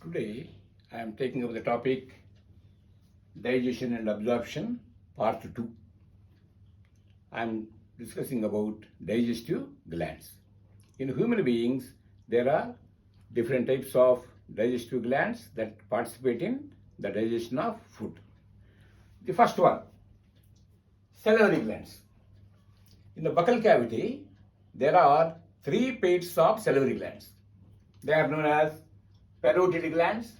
Today I am taking up the topic digestion and absorption part 2. I am discussing about digestive glands. In human beings there are different types of digestive glands that participate in the digestion of food. The first one, salivary glands. In the buccal cavity there are 3 pairs of salivary glands. They are known as parotid glands,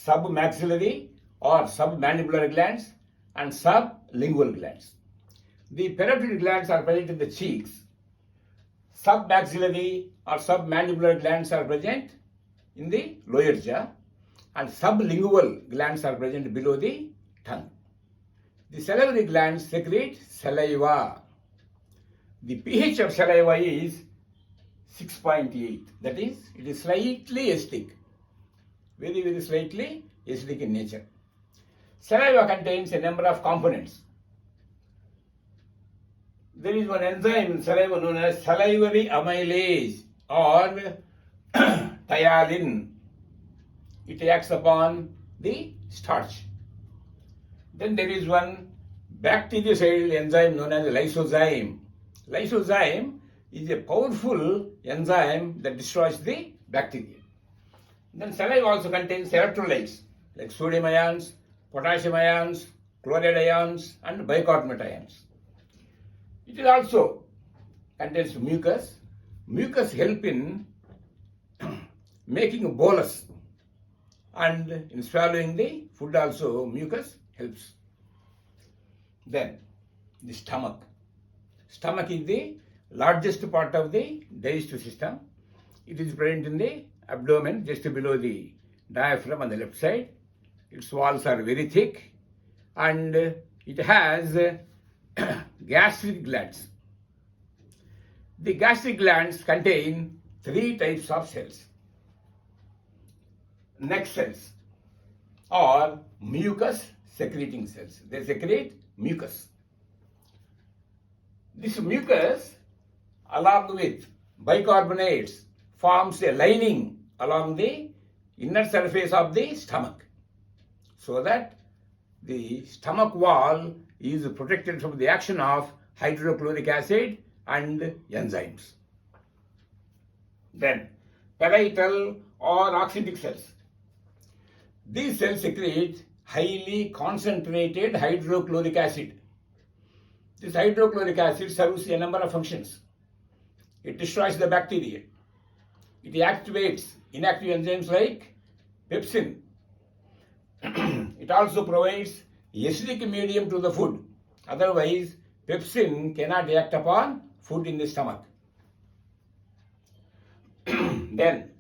submaxillary or submandibular glands, and sublingual glands. The parotid glands are present in the cheeks. Submaxillary or submandibular glands are present in the lower jaw, and sublingual glands are present below the tongue. The salivary glands secrete saliva. The pH of saliva is 6.8. That is, it is slightly acidic. Very slightly acidic in nature. Saliva contains a number of components. There is one enzyme in saliva known as salivary amylase or thiolin. It acts upon the starch. Then there is one bactericidal enzyme known as lysozyme. Lysozyme is a powerful enzyme that destroys the bacteria. Then saliva also contains electrolytes like sodium ions, potassium ions, chloride ions, and bicarbonate ions. It also contains mucus. Mucus help in making a bolus, and in swallowing the food also mucus helps. Then the stomach. Stomach is the largest part of the digestive system. It is present in the abdomen just below the diaphragm on the left side. Its walls are very thick and it has gastric glands. The gastric glands contain 3 types of cells. Neck cells or mucus secreting cells. They secrete mucus. This mucus along with bicarbonates forms a lining along the inner surface of the stomach, so that the stomach wall is protected from the action of hydrochloric acid and enzymes. Then parietal or oxytic cells. These cells secrete highly concentrated hydrochloric acid. This hydrochloric acid serves a number of functions. It destroys the bacteria. It activates inactive enzymes like pepsin. It also provides acidic medium to the food. Otherwise, pepsin cannot act upon food in the stomach. Then,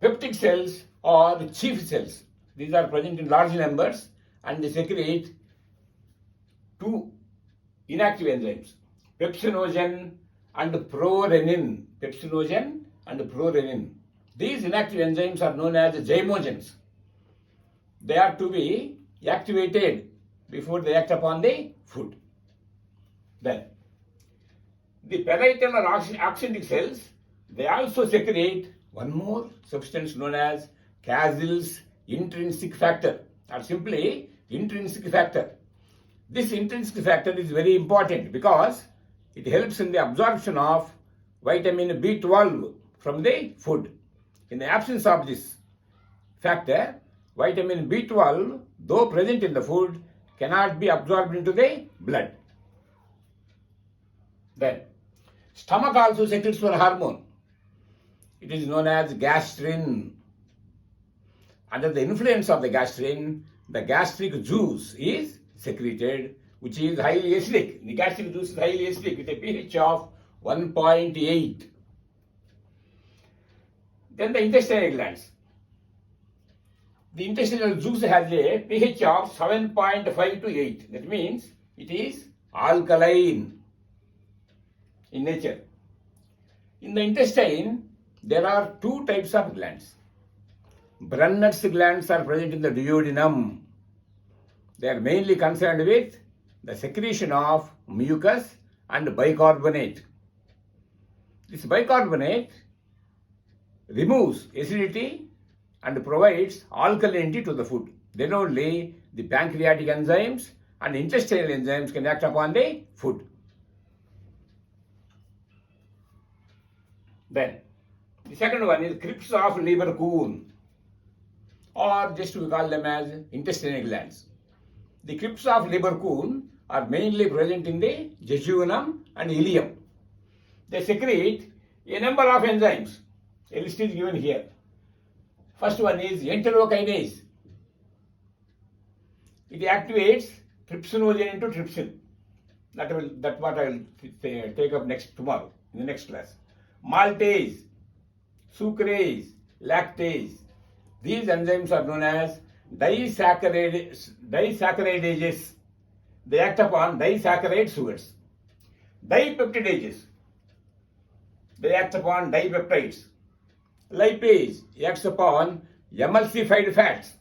peptic cells or chief cells. These are present in large numbers and they secrete 2 inactive enzymes, pepsinogen and prorenin. Pepsinogen and prorenin. These inactive enzymes are known as zymogens. They are to be activated before they act upon the food. Then, the parietal or oxytic cells, they also secrete one more substance known as Cassell's intrinsic factor, or simply intrinsic factor. This intrinsic factor is very important because it helps in the absorption of vitamin B12 from the food. In the absence of this factor, vitamin B12, though present in the food, cannot be absorbed into the blood. Then, stomach also secretes one hormone. It is known as gastrin. Under the influence of the gastrin, the gastric juice is secreted, which is highly acidic. The gastric juice is highly acidic with a pH of 1.8. Then the intestinal glands. The intestinal juice has a pH of 7.5 to 8. That means it is alkaline in nature. In the intestine, there are 2 types of glands. Brunner's glands are present in the duodenum. They are mainly concerned with the secretion of mucus and bicarbonate. This bicarbonate removes acidity and provides alkalinity to the food. Then only the pancreatic enzymes and intestinal enzymes can act upon the food. Then the second one is crypts of Leverkusen, or just we call them as intestinal glands. The crypts of Leverkusen are mainly present in the jejunum and ileum. They secrete a number of enzymes. A list is given here. First one is enterokinase. It activates trypsinogen into trypsin. That's what I will take up tomorrow in the next class. Maltase, sucrase, lactase. These enzymes are known as disaccharidases. They act upon disaccharide sugars. Dipeptidases. They act upon dipeptides. Lipase acts upon emulsified fats.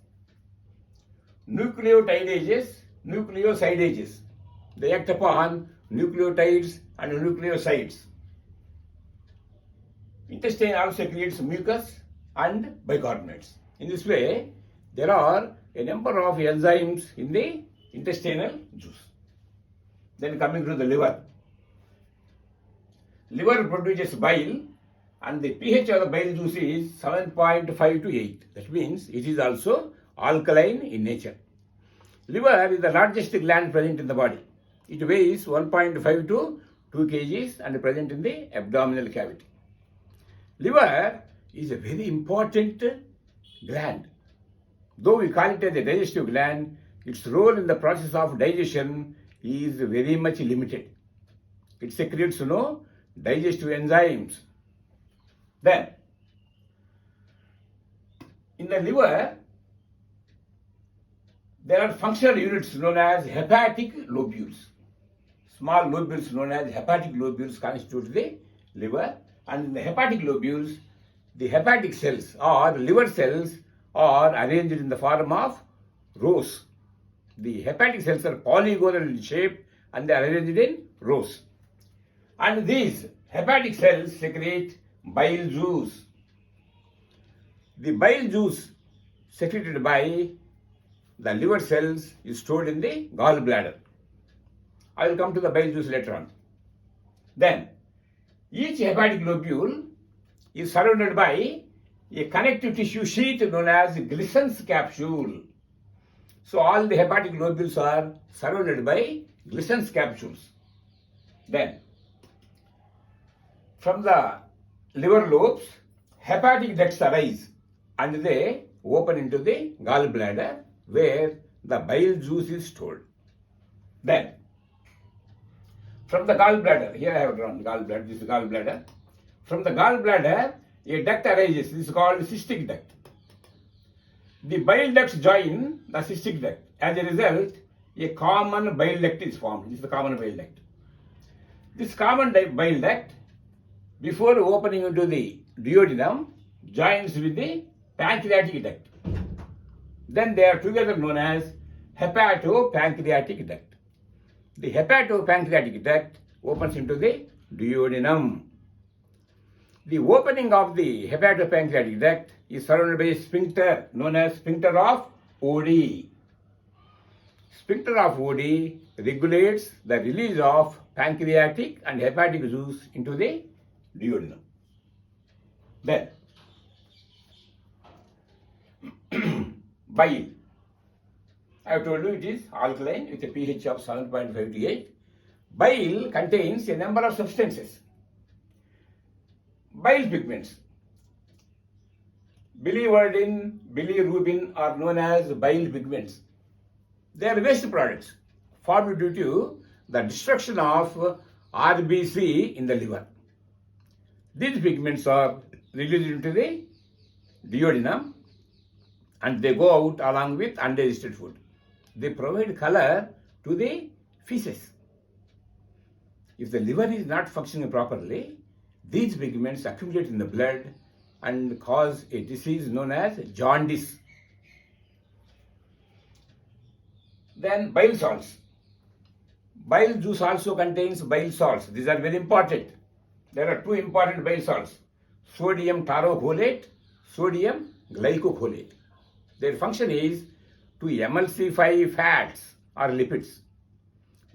Nucleosidases. They act upon nucleotides and nucleosides. Intestine also creates mucus and bicarbonates. In this way, there are a number of enzymes in the intestinal juice. Then coming to the liver. Liver produces bile, and the pH of the bile juice is 7.5 to 8. That means it is also alkaline in nature. Liver is the largest gland present in the body. It weighs 1.5 to 2 kgs and present in the abdominal cavity. Liver is a very important gland. Though we call it as a digestive gland, its role in the process of digestion is very much limited. It secretes digestive enzymes. Then, in the liver, there are functional units known as hepatic lobules. Small lobules known as hepatic lobules constitute the liver, and in the hepatic lobules, the hepatic cells or liver cells are arranged in the form of rows. The hepatic cells are polygonal in shape and they are arranged in rows. And these hepatic cells secrete bile juice. The bile juice secreted by the liver cells is stored in the gallbladder. I will come to the bile juice later on. Then, each hepatic lobule is surrounded by a connective tissue sheath known as Glissen's capsule. So all the hepatic lobules are surrounded by Glissen's capsules. Then, from the liver lobes, hepatic ducts arise and they open into the gallbladder where the bile juice is stored. Then, from the gallbladder, here I have drawn gallbladder, this is gallbladder. From the gallbladder, a duct arises, this is called cystic duct. The bile ducts join the cystic duct. As a result, a common bile duct is formed. This is the common bile duct. This common bile duct, before opening into the duodenum, joins with the pancreatic duct. Then they are together known as hepatopancreatic duct. The hepatopancreatic duct opens into the duodenum. The opening of the hepatopancreatic duct is surrounded by a sphincter known as sphincter of Oddi. Sphincter of Oddi regulates the release of pancreatic and hepatic juice into the duodenum. Then, bile. I have told you it is alkaline with a pH of 7.5 to 8. Bile contains a number of substances. Bile pigments. Biliverdin, bilirubin are known as bile pigments. They are waste products formed due to the destruction of RBC in the liver. These pigments are released into the duodenum and they go out along with undigested food. They provide color to the feces. If the liver is not functioning properly, these pigments accumulate in the blood and cause a disease known as jaundice. Then bile salts. Bile juice also contains bile salts. These are very important. There are two important bile salts: sodium taurocholate, sodium glycocolate. Their function is to emulsify fats or lipids.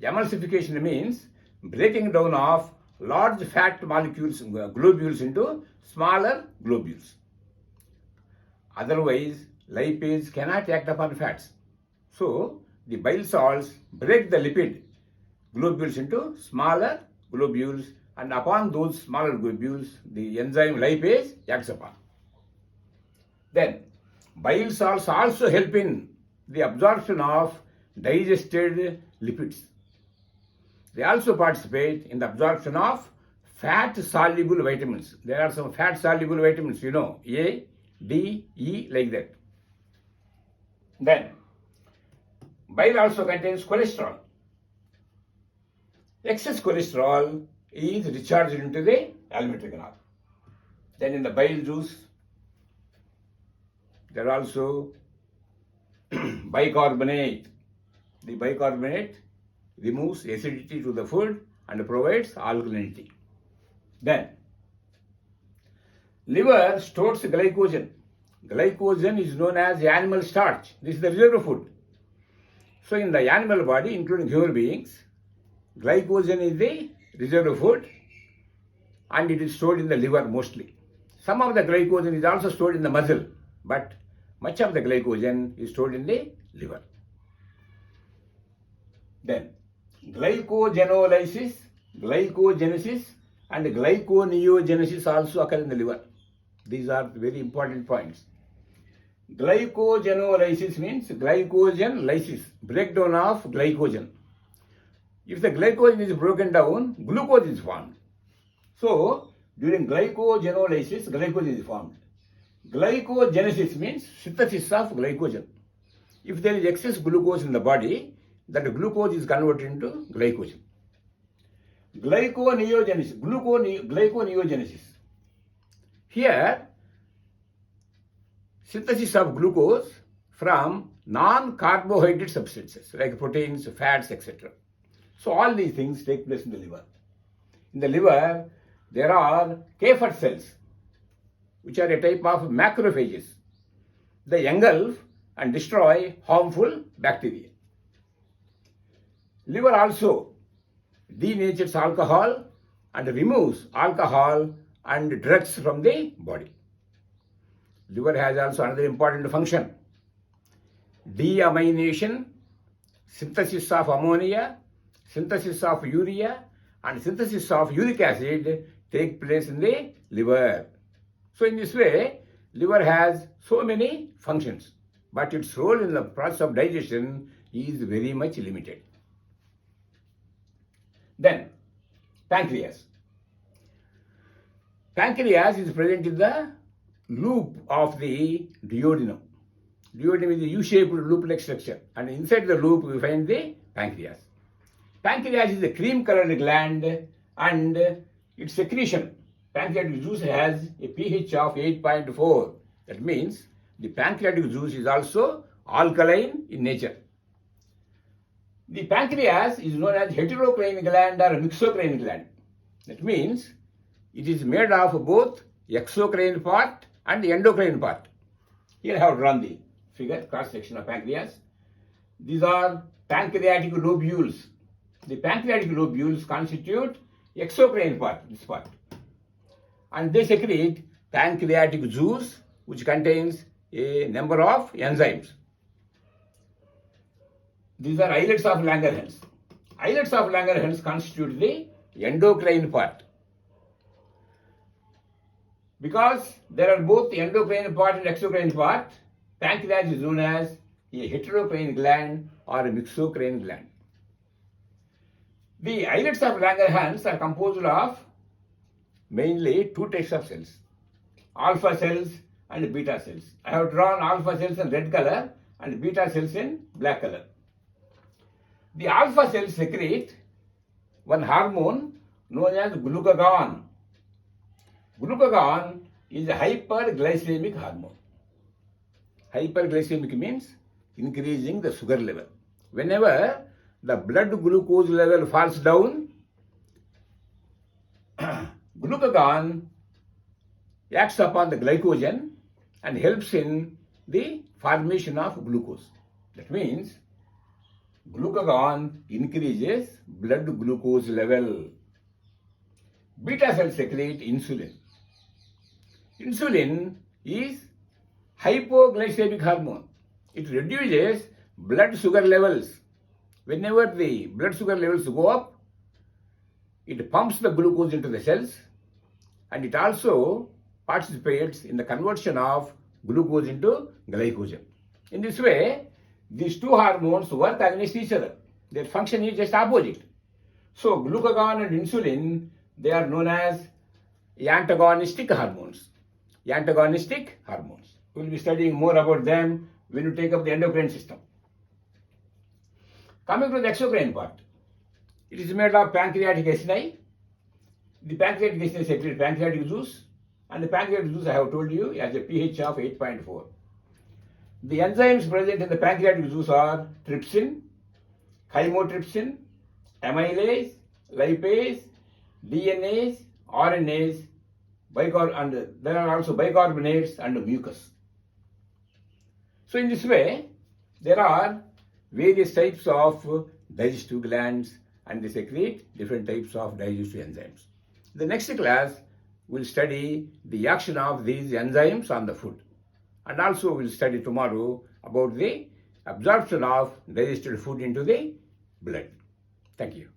Emulsification means breaking down of large fat molecules, globules into smaller globules. Otherwise, lipase cannot act upon fats. So, the bile salts break the lipid globules into smaller globules, and upon those smaller globules, the enzyme lipase acts upon. Then, bile salts also help in the absorption of digested lipids. They also participate in the absorption of fat-soluble vitamins. There are some fat-soluble vitamins, A, D, E, like that. Then, bile also contains cholesterol. Excess cholesterol is discharged into the alimentary canal. Then in the bile juice, there are also bicarbonate. The bicarbonate removes acidity to the food and provides alkalinity. Then, liver stores glycogen. Glycogen is known as animal starch. This is the reserve food. So in the animal body, including human beings, glycogen is the reserve food and it is stored in the liver mostly. Some of the glycogen is also stored in the muscle, but much of the glycogen is stored in the liver. Then, glycogenolysis, glycogenesis and glyconeogenesis also occur in the liver. These are very important points. Glycogenolysis means glycogen lysis, breakdown of glycogen. If the glycogen is broken down, glucose is formed. So, during glycogenolysis, glycogen is formed. Glycogenesis means synthesis of glycogen. If there is excess glucose in the body, that glucose is converted into glycogen. Glyconeogenesis. Here, synthesis of glucose from non-carbohydrate substances like proteins, fats, etc. So all these things take place in the liver. In the liver, there are Kefir cells, which are a type of macrophages. They engulf and destroy harmful bacteria. Liver also denatures alcohol and removes alcohol and drugs from the body. Liver has also another important function. Deamination, synthesis of ammonia, synthesis of urea and synthesis of uric acid take place in the liver. So in this way, liver has so many functions, but its role in the process of digestion is very much limited. Then, pancreas. Pancreas is present in the loop of the duodenum. Duodenum is a U-shaped loop-like structure, and inside the loop we find the pancreas. Pancreas is a cream-colored gland, and its secretion, pancreatic juice, has a pH of 8.4. That means the pancreatic juice is also alkaline in nature. The pancreas is known as heterocrine gland or mixocrine gland. That means it is made of both exocrine part and endocrine part. Here I have drawn the figure, cross section of pancreas. These are pancreatic lobules. The pancreatic lobules constitute exocrine part, this part. And they secrete pancreatic juice, which contains a number of enzymes. These are islets of Langerhans. Islets of Langerhans constitute the endocrine part. Because there are both the endocrine part and exocrine part, pancreas is known as a heterocrine gland or a mixocrine gland. The islets of Langerhans are composed of mainly two types of cells, alpha cells and beta cells. I have drawn alpha cells in red color and beta cells in black color. The alpha cells secrete one hormone known as glucagon. Glucagon is a hyperglycemic hormone. Hyperglycemic means increasing the sugar level. Whenever the blood glucose level falls down, glucagon acts upon the glycogen and helps in the formation of glucose. That means glucagon increases blood glucose level. Beta cells secrete insulin. Insulin is hypoglycemic hormone. It reduces blood sugar levels. Whenever the blood sugar levels go up, it pumps the glucose into the cells, and it also participates in the conversion of glucose into glycogen. In this way, these two hormones work against each other. Their function is just opposite. So glucagon and insulin, they are known as antagonistic hormones. Antagonistic hormones. We will be studying more about them when we take up the endocrine system. Coming to the exocrine part, it is made of pancreatic acini. The pancreatic acini secretes pancreatic juice, and the pancreatic juice I have told you has a pH of 8.4. The enzymes present in the pancreatic juice are trypsin, chymotrypsin, amylase, lipase, DNase, RNase, and there are also bicarbonates and mucus. So in this way, there are various types of digestive glands, and they secrete different types of digestive enzymes. The next class will study the action of these enzymes on the food, and also we'll study tomorrow about the absorption of digested food into the blood. Thank you.